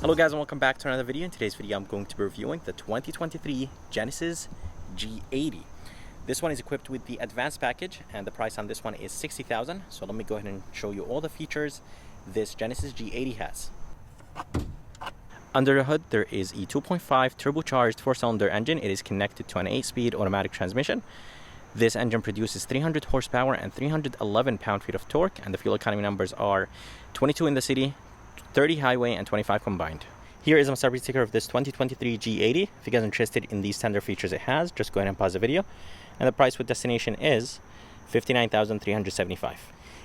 Hello guys and welcome back to another video. In today's video I'm going to be reviewing the 2023 Genesis G80. This one is equipped with the advanced package and the price on this one is $60,000. So let me go ahead and show you all the features this Genesis G80 has. Under the hood there is a 2.5 turbocharged 4-cylinder engine. It is connected to an 8-speed automatic transmission. This engine produces 300 horsepower and 311 pound-feet of torque, and the fuel economy numbers are 22 in the city, 30 highway, and 25 combined. Here is my summary sticker of this 2023 G80. If you guys are interested in these standard features it has, just go ahead and pause the video. And the price with destination is $59,375.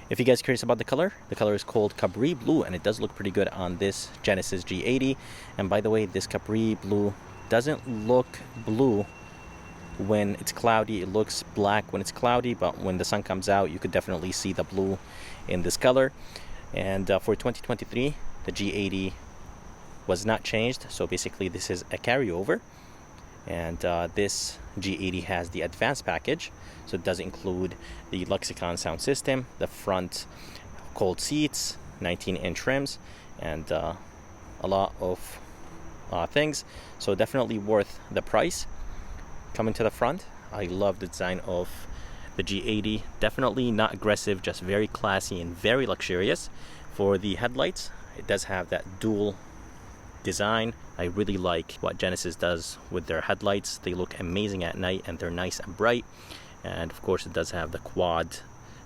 If you guys are curious about the color is called Capri Blue, and it does look pretty good on this Genesis G80. And by the way, this Capri Blue doesn't look blue when it's cloudy. It looks black when it's cloudy, but when the sun comes out you could definitely see the blue in this color. And for 2023 the G80 was not changed, so basically this is a carryover. And this G80 has the advanced package, so it does include the Lexicon sound system, the front cold seats, 19-inch rims, and a lot of things, so definitely worth the price. Coming to the front, I love the design of the G80. Definitely not aggressive, just very classy and very luxurious. For the headlights, it does have that dual design. I really like what Genesis does with their headlights. They look amazing at night and they're nice and bright. And of course it does have the quad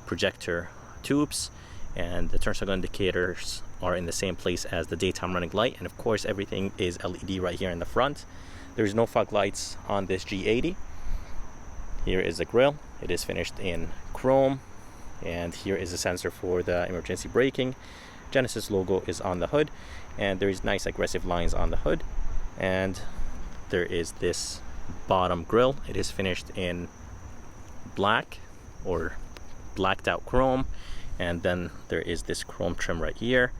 projector tubes, and the turn signal indicators are in the same place as the daytime running light, and of course everything is LED right here in the front. There's no fog lights on this G80. Here is the grille. It is finished in chrome, and here is a sensor for the emergency braking. Genesis logo is on the hood, and there is nice aggressive lines on the hood. And there is this bottom grille. It is finished in black or blacked out chrome, and then there is this chrome trim right here.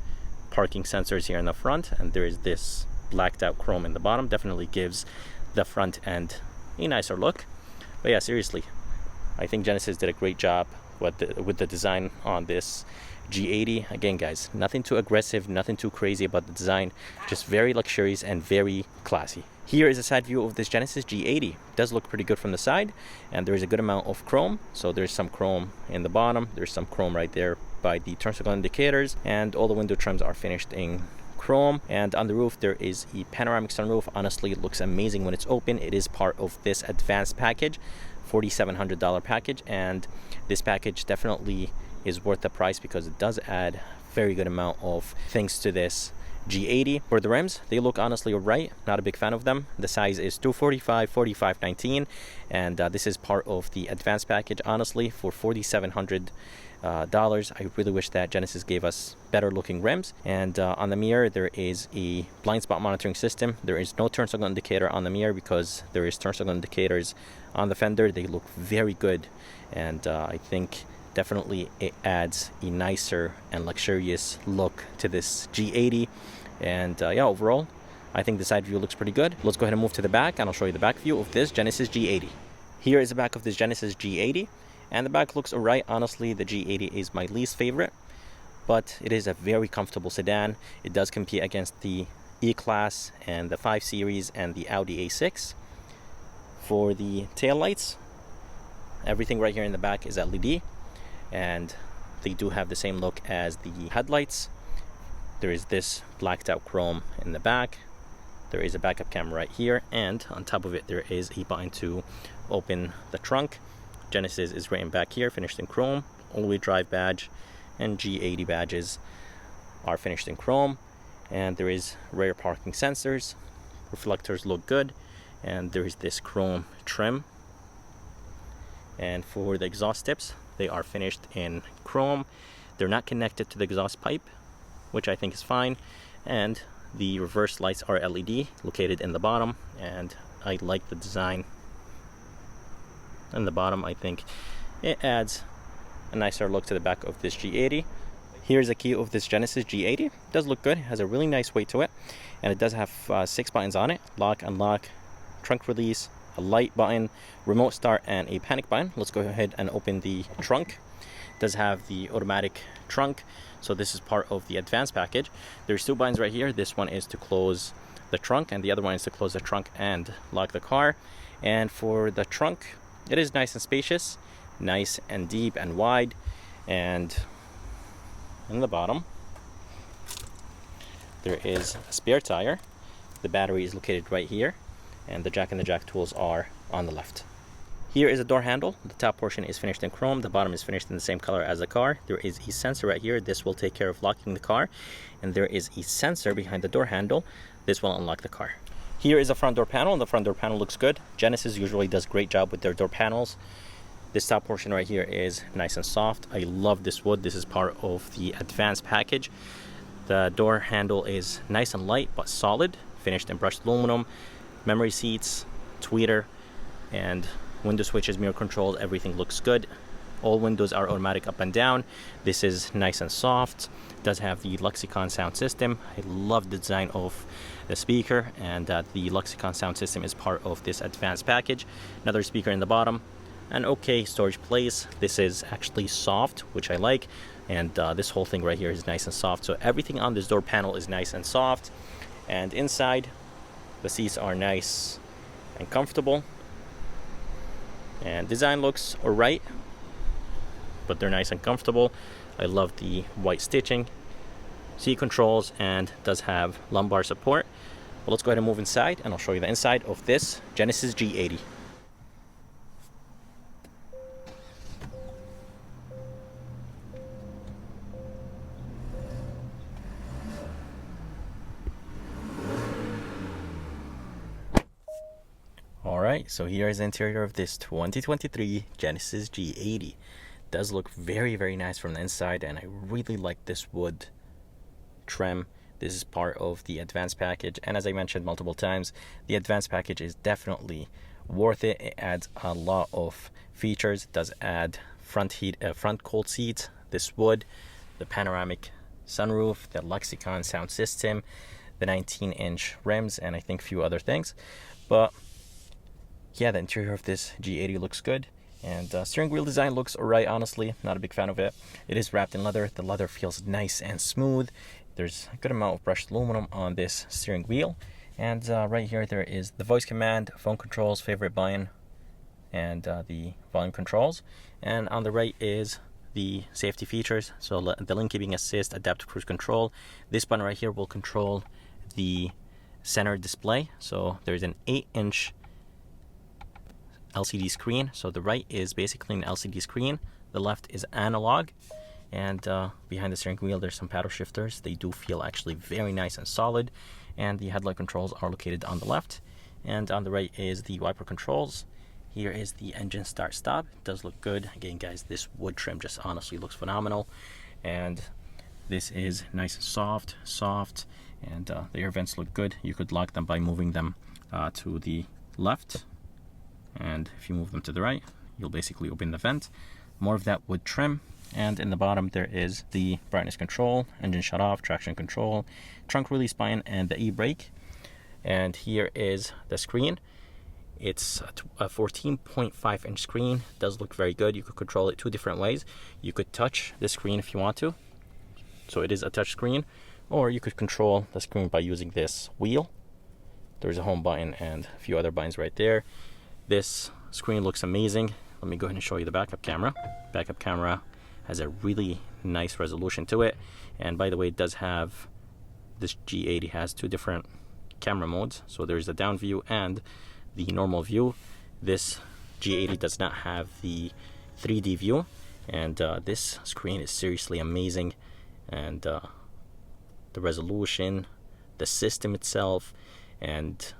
Parking sensors here in the front, and there is this blacked out chrome in the bottom. Definitely gives the front end a nicer look. But yeah, seriously, I think Genesis did a great job with the design on this G80. Again guys, nothing too aggressive, nothing too crazy about the design, just very luxurious and very classy. Here is a side view of this Genesis G80. It does look pretty good from the side, and there is a good amount of chrome. So there's some chrome in the bottom, there's some chrome right there by the turn signal indicators, and all the window trims are finished in chrome. And on the roof there is a panoramic sunroof. Honestly, it looks amazing when it's open. It is part of this advanced package, $4,700 package, and this package definitely is worth the price because it does add very good amount of things to this G80. For the rims, they look honestly alright. Not a big fan of them. The size is 245 45 19, and this is part of the advanced package. Honestly, for $4,700, I really wish that Genesis gave us better looking rims. And on the mirror there is a blind spot monitoring system. There is no turn signal indicator on the mirror because there is turn signal indicators on the fender. They look very good, and I think definitely it adds a nicer and luxurious look to this G80. And yeah, overall I think the side view looks pretty good. Let's go ahead and move to the back, and I'll show you the back view of this Genesis G80. Here is the back of this Genesis G80, and the back looks alright. Honestly, the G80 is my least favorite, but it is a very comfortable sedan. It does compete against the E-Class and the 5 Series and the Audi A6. For the taillights, everything right here in the back is LED, and they do have the same look as the headlights. There is this blacked out chrome in the back. There is a backup camera right here, and on top of it there is a button to open the trunk. Genesis is written back here, finished in chrome. All-wheel drive badge and G80 badges are finished in chrome. And there is rear parking sensors. Reflectors look good, and there is this chrome trim. And for the exhaust tips, they are finished in chrome. They're not connected to the exhaust pipe, which I think is fine. And the reverse lights are LED, located in the bottom, and I like the design in the bottom. I think it adds a nicer look to the back of this G80. Here's a key of this Genesis G80. It does look good. It has a really nice weight to it, and it does have 6 buttons on it: lock, unlock, trunk release, a light button, remote start, and a panic button. Let's go ahead and open the trunk. does have the automatic trunk, so this is part of the advanced package. There's two buttons right here. This one is to close the trunk, and the other one is to close the trunk and lock the car. And for the trunk, it is nice and spacious, nice and deep and wide. And in the bottom, there is a spare tire. The battery is located right here, and the jack and the jack tools are on the left. Here is a door handle. The top portion is finished in chrome. The bottom is finished in the same color as the car. There is a sensor right here. This will take care of locking the car. And there is a sensor behind the door handle. This will unlock the car. Here is a front door panel. The front door panel looks good. Genesis usually does a great job with their door panels. This top portion right here is nice and soft. I love this wood. This is part of the advanced package. The door handle is nice and light but solid, finished in brushed aluminum. Memory seats, tweeter, and window switches, mirror controls, everything looks good. All windows are automatic up and down. This is nice and soft. It does have the Lexicon sound system. I love the design of the speaker, and the Lexicon sound system is part of this advanced package. Another speaker in the bottom. An okay storage place. This is actually soft, which I like, and this whole thing right here is nice and soft. So everything on this door panel is nice and soft, and inside the seats are nice and comfortable. And design looks alright, but they're nice and comfortable. I love the white stitching, seat controls, and does have lumbar support. Well, let's go ahead and move inside, and I'll show you the inside of this Genesis G80. Alright, so here is the interior of this 2023 Genesis G80. Does look very, very nice from the inside, and I really like this wood trim. This is part of the advanced package, and as I mentioned multiple times, the advanced package is definitely worth it. It adds a lot of features. It does add front cold seats, this wood, the panoramic sunroof, the Lexicon sound system, the 19-inch rims, and I think a few other things. But yeah, the interior of this G80 looks good, and steering wheel design looks alright. Honestly, not a big fan of it. It is wrapped in leather. The leather feels nice and smooth. There's a good amount of brushed aluminum on this steering wheel, and right here there is the voice command, phone controls, favorite button, and the volume controls. And on the right is the safety features, so the lane keeping assist, adaptive cruise control. This button right here will control the center display. So there's an 8-inch LCD screen. So the right is basically an LCD screen, the left is analog, and behind the steering wheel there's some paddle shifters. They do feel actually very nice and solid, and the headlight controls are located on the left, and on the right is the wiper controls. Here is the engine start stop. It does look good. Again guys, this wood trim just honestly looks phenomenal, and this is nice and soft, and the air vents look good. You could lock them by moving them to the left, and if you move them to the right, you'll basically open the vent. More of that wood trim. And in the bottom there is the brightness control, engine shut off, traction control, trunk release button, and the e-brake. And here is the screen. It's a 14.5-inch screen. It does look very good. You could control it two different ways. You could touch the screen if you want to, so it is a touch screen, or you could control the screen by using this wheel. There's a home button and a few other buttons right there. This screen looks amazing. Let me go ahead and show you the backup camera. Backup camera has a really nice resolution to it, and by the way, it does have, this G80 has two different camera modes. So there's the down view and the normal view. This G80 does not have the 3D view, and this screen is seriously amazing, and the resolution, the system itself, and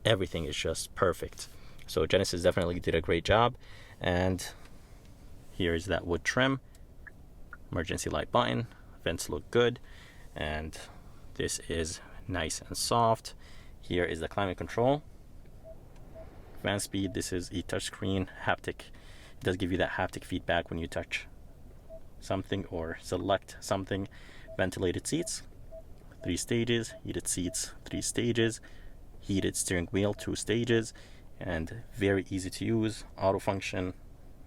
everything is just perfect. So Genesis definitely did a great job. And here is that wood trim, emergency light button, vents look good, and this is nice and soft. Here is the climate control, fan speed. This is a touch screen, haptic. It does give you that haptic feedback when you touch something or select something. Ventilated seats, 3 stages, heated seats, 3 stages, heated steering wheel, 2 stages, and very easy to use, auto function.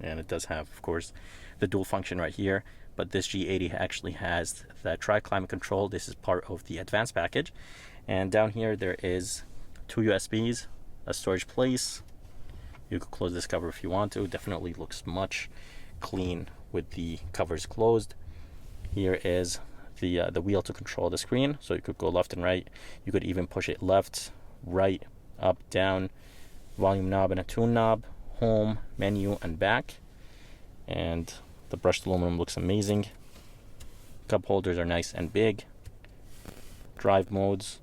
And it does have, of course, the dual function right here, but this G80 actually has the tri-climate control. This is part of the advanced package. And down here there is 2 USBs, a storage place. You could close this cover if you want to. Definitely looks much clean with the covers closed. Here is the wheel to control the screen, so you could go left and right. You could even push it left, right, up, down. Volume knob and a tune knob, home, menu, and back. And the brushed aluminum looks amazing. Cup holders are nice and big. Drive modes.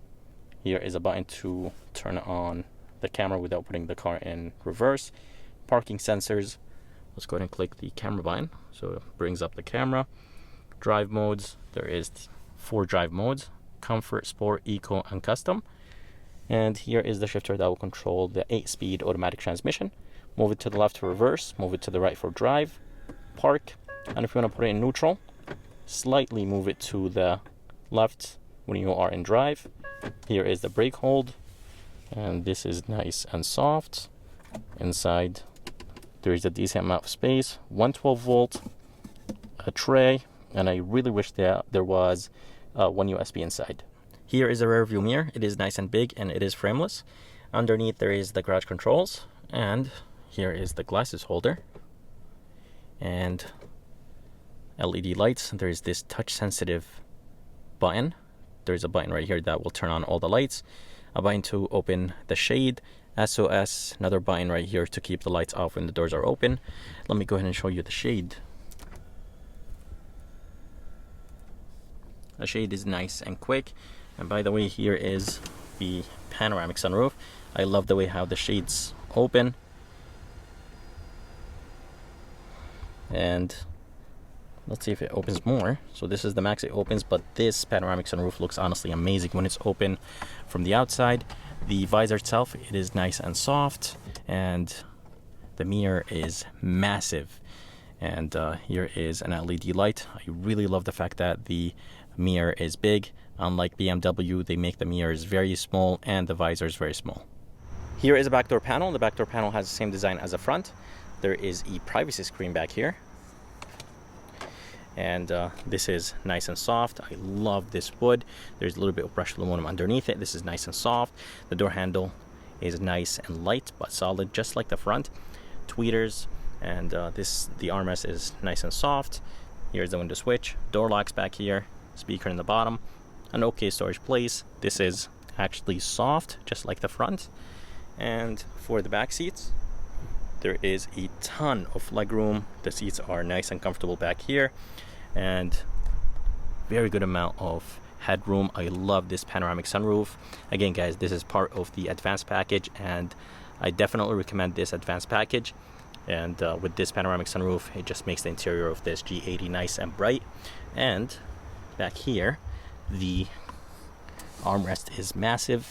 Here is a button to turn on the camera without putting the car in reverse. Parking sensors. Let's go ahead and click the camera button, so it brings up the camera. Drive modes. There is 4 drive modes: comfort, sport, eco, and custom. And here is the shifter that will control the 8-speed automatic transmission. Move it to the left for reverse, move it to the right for drive, park, and if you want to put it in neutral, slightly move it to the left when you are in drive. Here is the brake hold, and this is nice and soft. Inside there is a decent amount of space, 112 volt, a tray, and I really wish that there was 1 USB inside. Here is a rear view mirror. It is nice and big, and it is frameless. Underneath there is the garage controls, and here is the glasses holder and LED lights. There is this touch sensitive button. There's a button right here that will turn on all the lights, a button to open the shade, SOS, another button right here to keep the lights off when the doors are open. Let me go ahead and show you the shade. The shade is nice and quick. And by the way, here is the panoramic sunroof. I love the way how the shades open. And let's see if it opens more. So this is the max it opens, but this panoramic sunroof looks honestly amazing when it's open from the outside. The visor itself, it is nice and soft, and the mirror is massive. And here is an LED light. I really love the fact that the mirror is big. Unlike BMW, they make the mirrors very small and the visor is very small. Here is a back door panel. The back door panel has the same design as the front. There is a privacy screen back here. And this is nice and soft. I love this wood. There's a little bit of brushed aluminum underneath it. This is nice and soft. The door handle is nice and light but solid, just like the front. Tweeters, and the armrest is nice and soft. Here's the window switch. Door locks back here. Speaker in the bottom. An okay storage place. This is actually soft, just like the front. And for the back seats, there is a ton of legroom. The seats are nice and comfortable back here, and very good amount of headroom. I love this panoramic sunroof. Again, guys, this is part of the advanced package, and I definitely recommend this advanced package. And with this panoramic sunroof, it just makes the interior of this G80 nice and bright. And back here, the armrest is massive.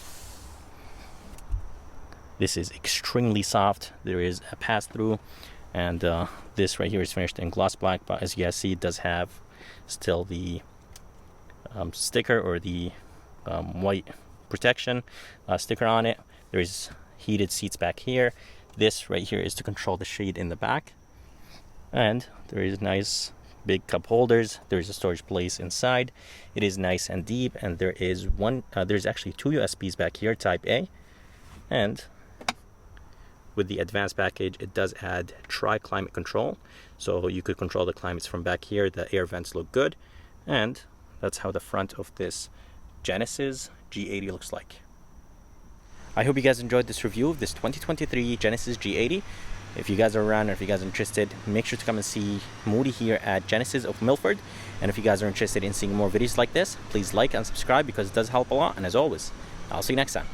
This is extremely soft. There is a pass-through, and this right here is finished in gloss black, but as you guys see, it does have still the sticker, or the white protection sticker on it. There's heated seats back here. This right here is to control the shade in the back, and there is nice big cup holders. There's a storage place inside. It is nice and deep, and there is there's actually 2 USBs back here, type A. And with the advanced package, it does add tri-climate control, so you could control the climates from back here. The air vents look good, and that's how the front of this Genesis G80 looks like. I hope you guys enjoyed this review of this 2023 Genesis G80. If you guys are around, or if you guys are interested, make sure to come and see Moody here at Genesis of Milford. And if you guys are interested in seeing more videos like this, please like and subscribe, because it does help a lot. And as always, I'll see you next time.